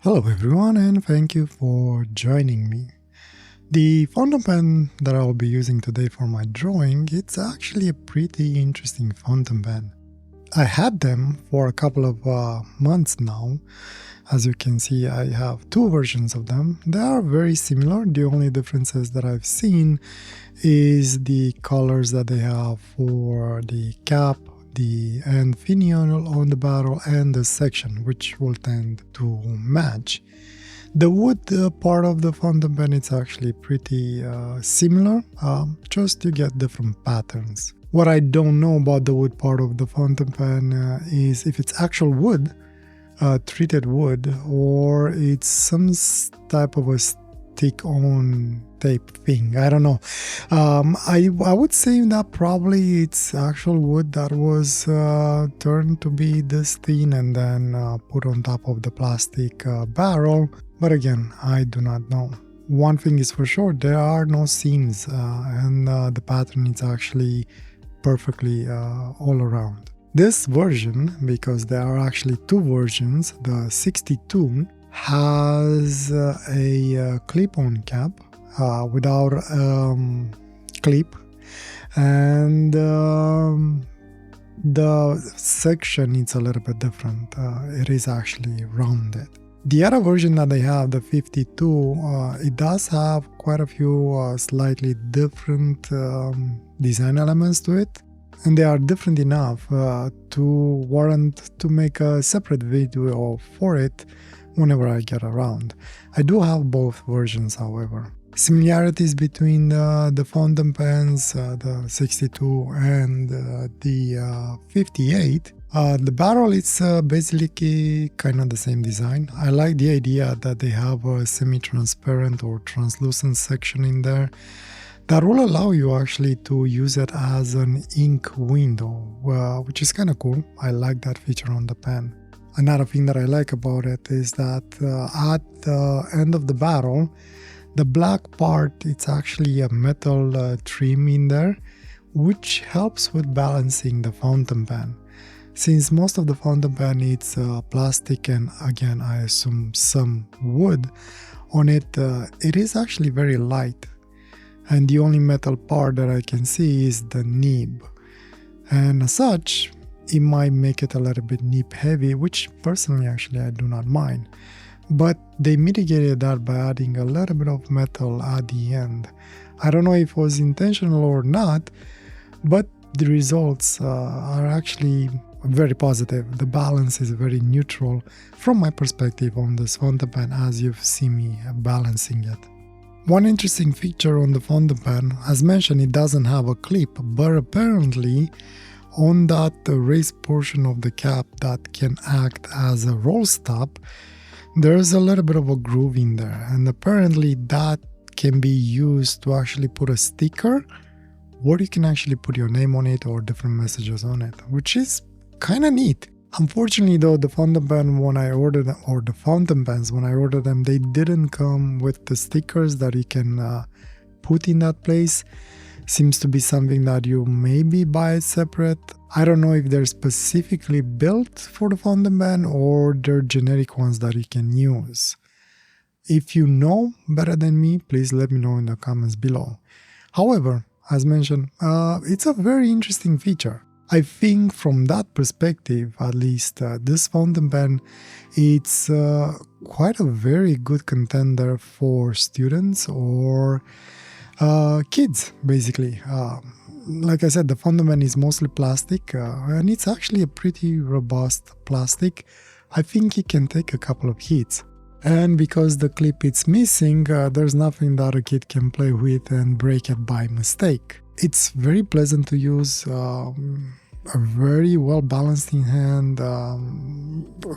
Hello everyone and thank you for joining me. The fountain pen that I'll be using today for my drawing, it's actually a pretty interesting fountain pen. I had them for a couple of months now. As you can see, I have two versions of them. They are very similar. The only differences that I've seen is the colors that they have for the cap, the end finial on the barrel, and the section, which will tend to match. The wood part of the fountain pen is actually pretty similar, just you get different patterns. What I don't know about the wood part of the fountain pen is if it's actual wood, treated wood, or it's some type of a stick-on tape thing. I don't know. I would say that probably it's actual wood that was turned to be this thin and then put on top of the plastic barrel. But again, I do not know. One thing is for sure, there are no seams and the pattern is actually perfectly all around. This version, because there are actually two versions, the 62 has a clip-on cap without clip, and the section is a little bit different. It is actually rounded. The other version that I have, the 52, it does have quite a few slightly different design elements to it, and they are different enough to warrant to make a separate video for it whenever I get around. I do have both versions, however. Similarities between the fountain pens, the 62 and the 58. The barrel is basically kind of the same design. I like the idea that they have a semi-transparent or translucent section in there that will allow you actually to use it as an ink window, which is kind of cool. I like that feature on the pen. Another thing that I like about it is that at the end of the barrel, the black part, it's actually a metal trim in there, which helps with balancing the fountain pen. Since most of the fountain pen is plastic and again I assume some wood on it, it is actually very light. And the only metal part that I can see is the nib. And as such, it might make it a little bit nib heavy, which personally actually I do not mind. But they mitigated that by adding a little bit of metal at the end. I don't know if it was intentional or not, but the results are actually very positive. The balance is very neutral from my perspective on this fountain pen, as you've seen me balancing it. One interesting feature on the fountain pen, as mentioned, it doesn't have a clip, but apparently on that raised portion of the cap that can act as a roll stop, there's a little bit of a groove in there, and apparently that can be used to actually put a sticker, or you can actually put your name on it or different messages on it, which is kind of neat. Unfortunately though, the fountain pen when I ordered them, or the fountain pens when I ordered them, they didn't come with the stickers that you can put in that place. Seems to be something that you maybe buy separate. I don't know if they're specifically built for the fountain pen or they're generic ones that you can use. If you know better than me, please let me know in the comments below. However, as mentioned, it's a very interesting feature. I think from that perspective, at least, this fountain pen, it's quite a very good contender for students or kids, basically. Like I said, the fountain pen is mostly plastic, and it's actually a pretty robust plastic. I think it can take a couple of hits. And because the clip is missing, there's nothing that a kid can play with and break it by mistake. It's very pleasant to use, a very well balanced in hand,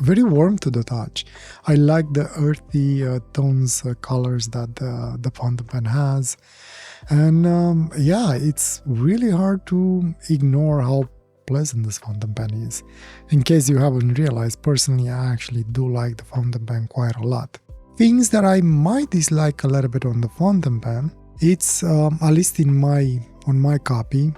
very warm to the touch. I like the earthy tones, colors that the fountain pen has. And yeah, it's really hard to ignore how pleasant this fountain pen is. In case you haven't realized, personally I actually do like the fountain pen quite a lot. Things that I might dislike a little bit on the fountain pen, it's at least in my on my copy,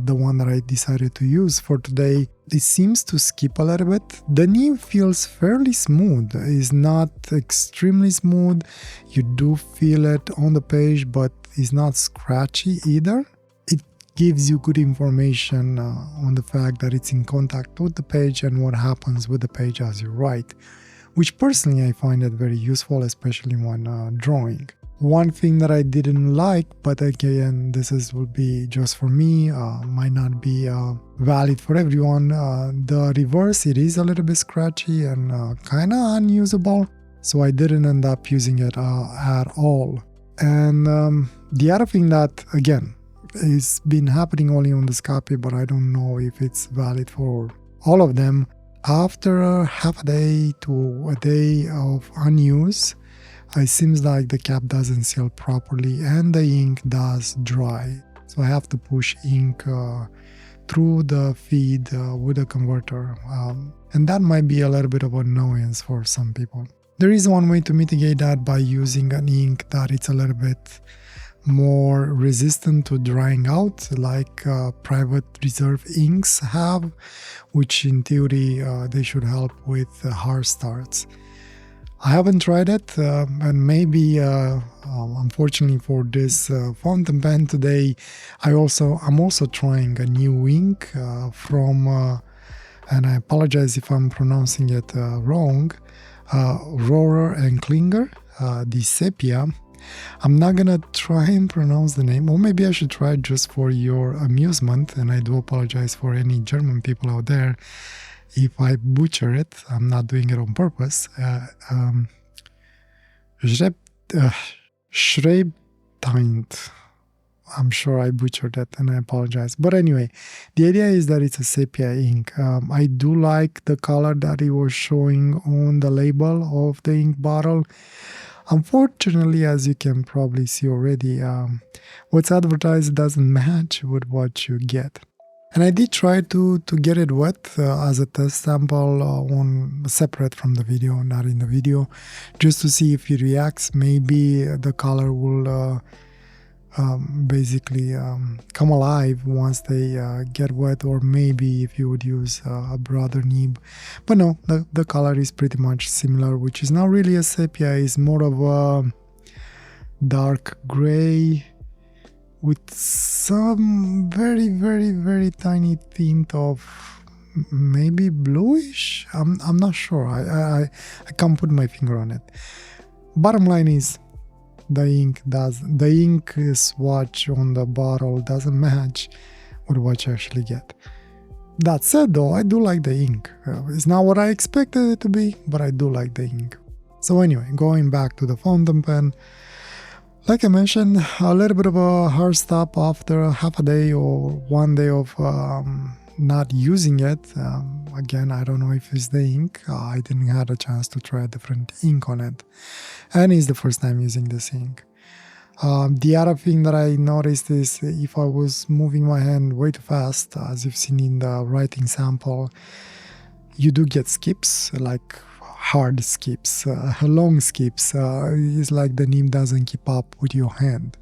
the one that I decided to use for today, it seems to skip a little bit. The nib feels fairly smooth. It's not extremely smooth. You do feel it on the page, but it's not scratchy either. It gives you good information on the fact that it's in contact with the page and what happens with the page as you write, which personally I find it very useful, especially when drawing. One thing that I didn't like, but again, will be just for me, might not be valid for everyone. The reverse, it is a little bit scratchy and kind of unusable, so I didn't end up using it at all. And the other thing that, again, is been happening only on this copy, but I don't know if it's valid for all of them. After half a day to a day of unuse, it seems like the cap doesn't seal properly and the ink does dry. So I have to push ink through the feed with a converter. And that might be a little bit of annoyance for some people. There is one way to mitigate that by using an ink that it's a little bit more resistant to drying out, like private reserve inks have, which in theory they should help with hard starts. I haven't tried it, and maybe unfortunately for this fountain pen today, I'm also trying a new ink from, and I apologize if I'm pronouncing it wrong, Rohrer and Klingner, the Sepia. I'm not gonna try and pronounce the name, or maybe I should try it just for your amusement, and I do apologize for any German people out there if I butcher it. I'm not doing it on purpose. Schreibteint. I'm sure I butchered that and I apologize. But anyway, the idea is that it's a sepia ink. I do like the color that it was showing on the label of the ink bottle. Unfortunately, as you can probably see already, what's advertised doesn't match with what you get. And I did try to get it wet as a test sample on separate from the video, not in the video, just to see if it reacts. Maybe the color will basically come alive once they get wet, or maybe if you would use a broader nib. But no, the color is pretty much similar, which is not really a sepia, it's more of a dark gray with some very, very, very tiny tint of maybe bluish. I'm not sure. I can't put my finger on it. Bottom line is, the ink swatch on the bottle doesn't match with what you actually get. That said, though, I do like the ink. It's not what I expected it to be, but I do like the ink. So anyway, going back to the fountain pen, like I mentioned, a little bit of a hard stop after half a day or 1 day of not using it. Again, I don't know if it's the ink. I didn't have a chance to try a different ink on it. And it's the first time using this ink. The other thing that I noticed is if I was moving my hand way too fast, as you've seen in the writing sample, you do get skips, like hard skips, long skips. It's like the nib doesn't keep up with your hand.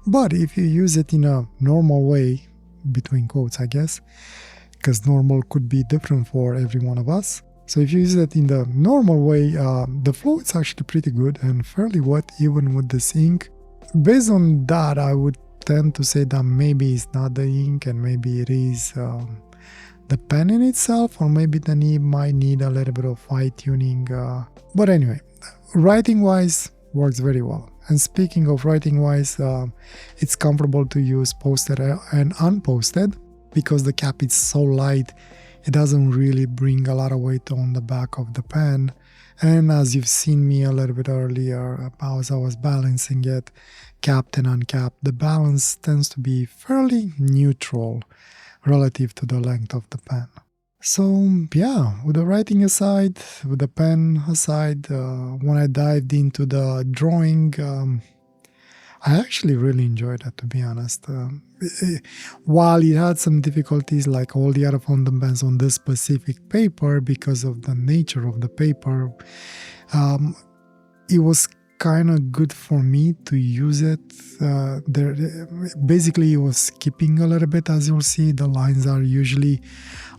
But if you use it in a normal way, between quotes I guess, because normal could be different for every one of us. So if you use it in the normal way, the flow is actually pretty good and fairly wet even with this ink. Based on that, I would tend to say that maybe it's not the ink and maybe it is the pen in itself, or maybe the nib might need a little bit of fine-tuning. But anyway, writing-wise, works very well. And speaking of writing-wise, it's comfortable to use posted and unposted because the cap is so light, it doesn't really bring a lot of weight on the back of the pen. And as you've seen me a little bit earlier, as I was balancing it, capped and uncapped, the balance tends to be fairly neutral relative to the length of the pen. So yeah, with the writing aside, with the pen aside, when I dived into the drawing, I actually really enjoyed it, to be honest. While it had some difficulties like all the other fountain pens on this specific paper because of the nature of the paper, it was kind of good for me to use it. Basically, it was skipping a little bit. As you'll see, the lines are usually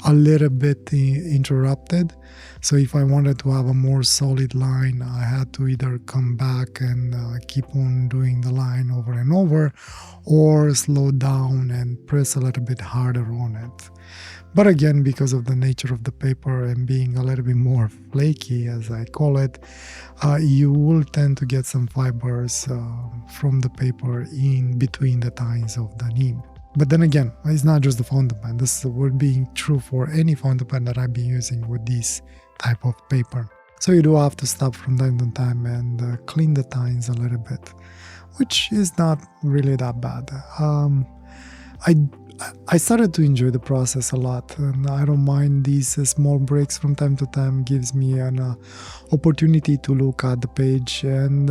a little bit interrupted. So if I wanted to have a more solid line, I had to either come back and keep on doing the line over and over, or slow down and press a little bit harder on it. But again, because of the nature of the paper and being a little bit more flaky, as I call it, you will tend to get some fibers from the paper in between the tines of the nib. But then again, it's not just the fountain pen. This would be true for any fountain pen that I've been using with this type of paper. So you do have to stop from time to time and clean the tines a little bit, which is not really that bad. I started to enjoy the process a lot, and I don't mind these small breaks from time to time. Gives me an opportunity to look at the page and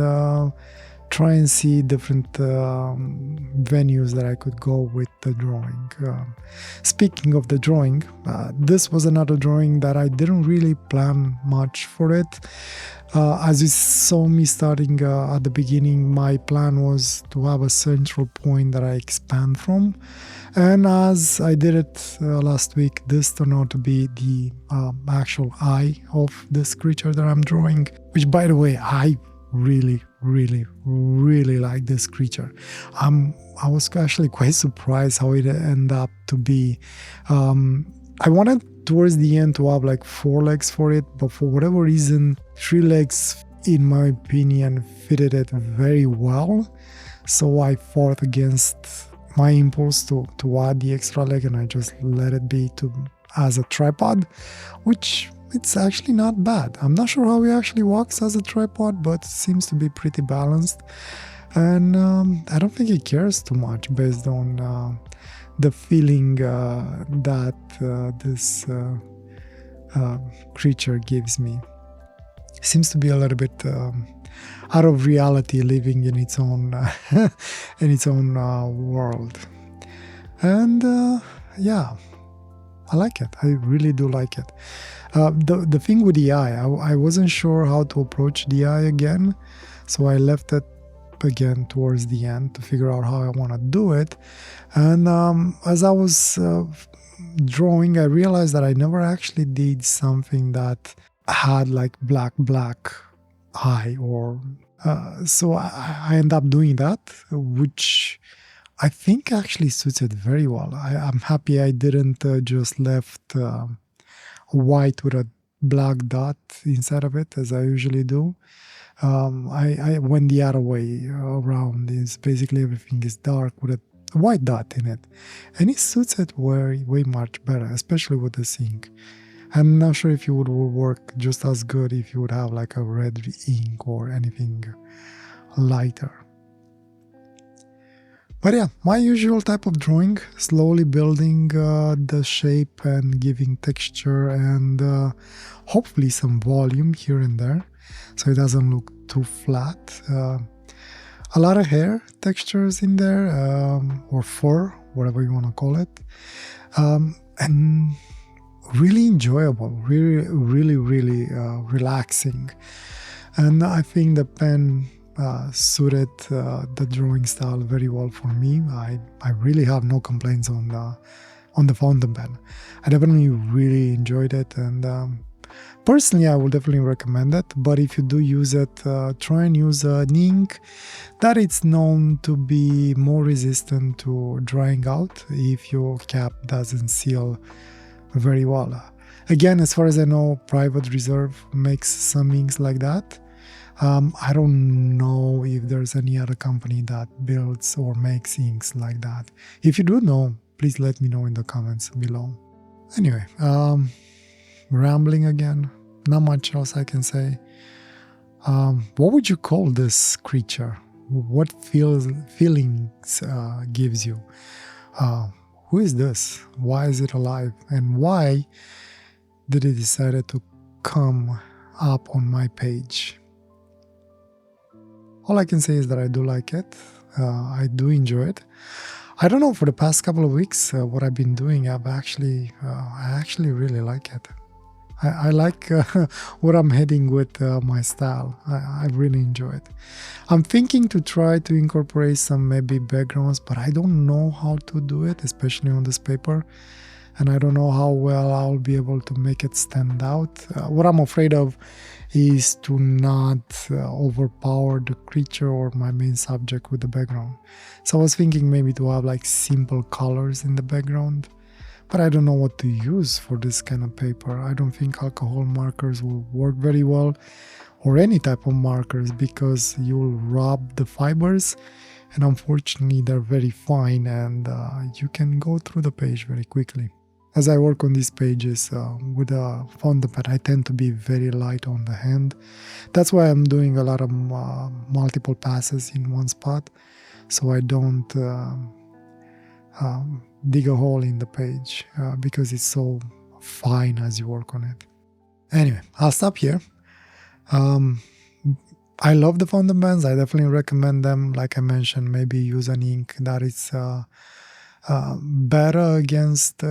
try and see different venues that I could go with the drawing. Speaking of the drawing, this was another drawing that I didn't really plan much for it. As you saw me starting at the beginning, my plan was to have a central point that I expand from. And as I did it last week, this turned out to be the actual eye of this creature that I'm drawing, which, by the way, I really like this creature. I was actually quite surprised how it ended up to be. I wanted towards the end to have like 4 legs for it, but for whatever reason, 3 legs, in my opinion, fitted it very well. So I fought against my impulse to add the extra leg, and I just let it be as a tripod, which it's actually not bad. I'm not sure how it actually works as a tripod, but it seems to be pretty balanced. And I don't think it cares too much based on the feeling that this creature gives me. Seems to be a little bit out of reality, living in its own world. And yeah, I like it. I really do like it. The thing with the eye, I wasn't sure how to approach the eye again, so I left it again towards the end to figure out how I want to do it. And as I was drawing, I realized that I never actually did something that had like black eye, or so I end up doing that, which I think actually suits it very well. I'm happy I didn't just left white with a black dot inside of it, as I usually do. I went the other way around. Is basically everything is dark with a white dot in it, and it suits it way much better, especially with this ink. I'm not sure if it would work just as good if you would have like a red ink or anything lighter. But yeah, my usual type of drawing, slowly building the shape and giving texture and hopefully some volume here and there, so it doesn't look too flat. A lot of hair textures in there, or fur, whatever you want to call it, and really enjoyable, really relaxing. And I think the pen suited the drawing style very well for me. I really have no complaints on the fountain pen. I definitely really enjoyed it, and personally I will definitely recommend it. But if you do use it, try and use an ink that it's known to be more resistant to drying out if your cap doesn't seal very well. Again, as far as I know, Private Reserve makes some inks like that. I don't know if there's any other company that builds or makes inks like that. If you do know, please let me know in the comments below. Anyway, rambling again. Not much else I can say. What would you call this creature? What feelings gives you? Who is this? Why is it alive? And why did it decide to come up on my page? All I can say is that I do like it. I do enjoy it. I don't know, for the past couple of weeks, what I've been doing, I actually really like it. I like where I'm heading with my style. I really enjoy it. I'm thinking to try to incorporate some maybe backgrounds, but I don't know how to do it, especially on this paper. And I don't know how well I'll be able to make it stand out. What I'm afraid of is to not overpower the creature or my main subject with the background. So I was thinking maybe to have like simple colors in the background, but I don't know what to use for this kind of paper. I don't think alcohol markers will work very well, or any type of markers, because you'll rub the fibers, and unfortunately they're very fine, and you can go through the page very quickly. As I work on these pages with a fountain pen, I tend to be very light on the hand. That's why I'm doing a lot of multiple passes in one spot, so I don't dig a hole in the page because it's so fine as you work on it. Anyway, I'll stop here. I love the fountain pens. I definitely recommend them. Like I mentioned, maybe use an ink that is better against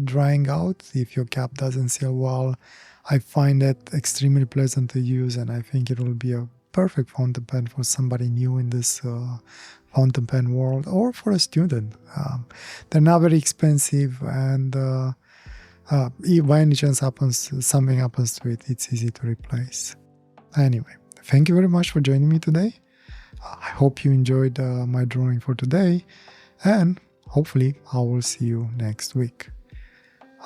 drying out if your cap doesn't seal well. I find it extremely pleasant to use, and I think it will be a perfect fountain pen for somebody new in this fountain pen world, or for a student. They're not very expensive, and if by any chance something happens to it, it's easy to replace. Anyway, thank you very much for joining me today. I hope you enjoyed my drawing for today, and hopefully I will see you next week.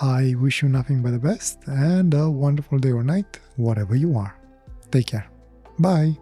I wish you nothing but the best and a wonderful day or night, whatever you are. Take care. Bye.